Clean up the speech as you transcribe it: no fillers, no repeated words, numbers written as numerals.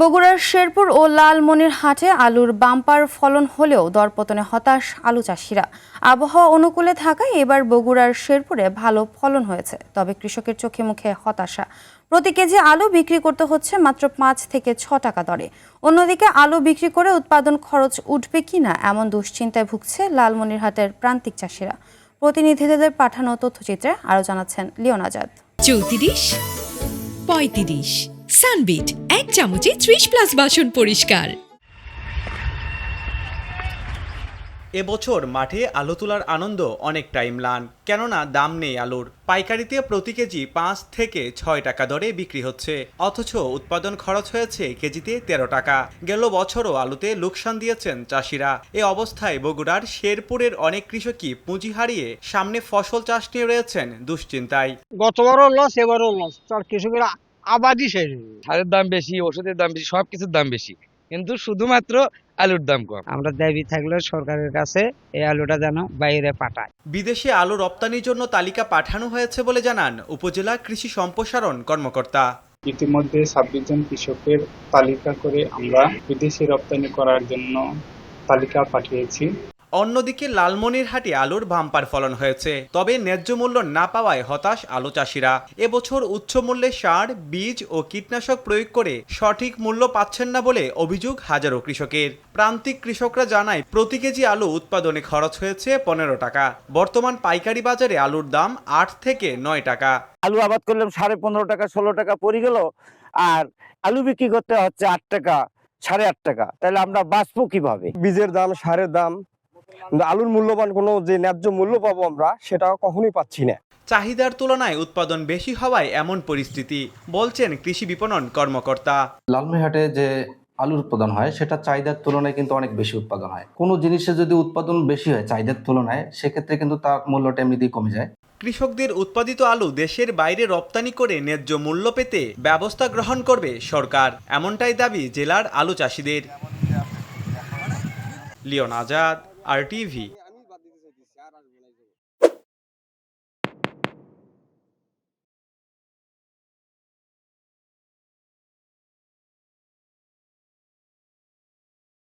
বগুড়ার শেরপুর ও লালমনিরহাটে আলুর বাম্পার ফলন হলেও দরপতনে হতাশ আলু চাষিরা। আবহাওয়া অনুকূলে থাকায় এবার বগুড়ার শেরপুরে ভালো ফলন হয়েছে, তবে কৃষকের চোখে মুখে হতাশা। প্রতি কেজি আলু বিক্রি করতে হচ্ছে মাত্র 5 থেকে 6 টাকা দরে। অন্যদিকে আলু বিক্রি করে উৎপাদন খরচ উঠবে কিনা এমন দুশ্চিন্তায় ভুগছে লালমনিরহাটের প্রান্তিক চাষিরা। প্রতিনিধিদের পাঠানো তথ্যচিত্রে আরও জানাচ্ছেন লিওন আজাদ। 34, 35 সানবিট 1 চামচে 30+ বাসন পরিষ্কার। এবছর মাঠে আলু তোলার আনন্দ অনেকটাই ম্লান, কেননা দাম নেই আলুর। পাইকারিতে প্রতি কেজি 5 থেকে 6 টাকা দরে বিক্রি হচ্ছে, অথচ উৎপাদন খরচ হয়েছে কেজিতে 13 টাকা। গেল বছরও আলুতে লোকসান দিয়েছেন চাষিরা। এ অবস্থায় বগুড়ার শেরপুরের অনেক কৃষকই পুঁজি হারিয়ে সামনে ফসল চাষ নিয়ে রয়েছেন দুশ্চিন্তায়। গতবারও লস, এবারও লস। তার কৃষকের আবাদই শেষ। সারের দাম বেশি, ওষুধের দাম বেশি, সবকিছুর দাম বেশি, কিন্তু শুধুমাত্র আলুর দাম কম। আমরা দাবি থাকলে সরকারের কাছে এই আলুটা যেন বাইরে পাঠায়। বিদেশে আলু রপ্তানির জন্য তালিকা পাঠানো হয়েছে বলে জানান উপজেলা কৃষি সম্প্রসারণ কর্মকর্তা। ইতিমধ্যে 26 জন কৃষকের তালিকা করে আমরা বিদেশে রপ্তানি করার জন্য তালিকা পাঠিয়েছি। অন্যদিকে লালমনিরহাটে আলুর বাম্পার ফলন হয়েছে, তবে ন্যায্য মূল্য না পাওয়ায় হতাশ আলু চাষিরা। এবছর উচ্চ মূল্যে সার, বীজ ও কীটনাশক প্রয়োগ করে সঠিক মূল্য পাচ্ছেন না বলে অভিযোগ হাজারো কৃষকের। প্রান্তিক কৃষকরা জানায় প্রতি কেজি আলু উৎপাদনে খরচ হয়েছে 15 টাকা। বর্তমান পাইকারি বাজারে আলুর দাম 8 থেকে 9 টাকা। আলু আবাদ করলাম 15.5 টাকা 16 টাকা পড়ে গেল, আর আলু বিক্রি করতে হচ্ছে 8 টাকা 8.5 টাকা। তাহলে আমরা বাঁচবো কিভাবে? বীজের দাম, সারের দাম, আলুর মূল্যবান কোনো যে ন্যায্য মূল্য পাবো আমরা, সেটা কখনোই পাচ্ছি না। চাহিদার তুলনায় উৎপাদন বেশি হওয়ায় এমন পরিস্থিতি, বলছেন কৃষি বিপণন কর্মকর্তা। লালমনিরহাটে যে আলুর উৎপাদন হয় সেটা চাহিদার তুলনায় কিন্তু অনেক বেশি উৎপাদন হয়। কোনো জিনিসের যদি উৎপাদন বেশি হয় চাহিদার তুলনায়, সেক্ষেত্রে কিন্তু তার মূল্যটা এমনিতেই কমে যায়। কৃষকদের উৎপাদিত আলু দেশের বাইরে রপ্তানি করে ন্যায্য মূল্য পেতে ব্যবস্থা গ্রহণ করবে সরকার, এমনটাই দাবি জেলার আলু চাষিদের। Leon Azad, RTV।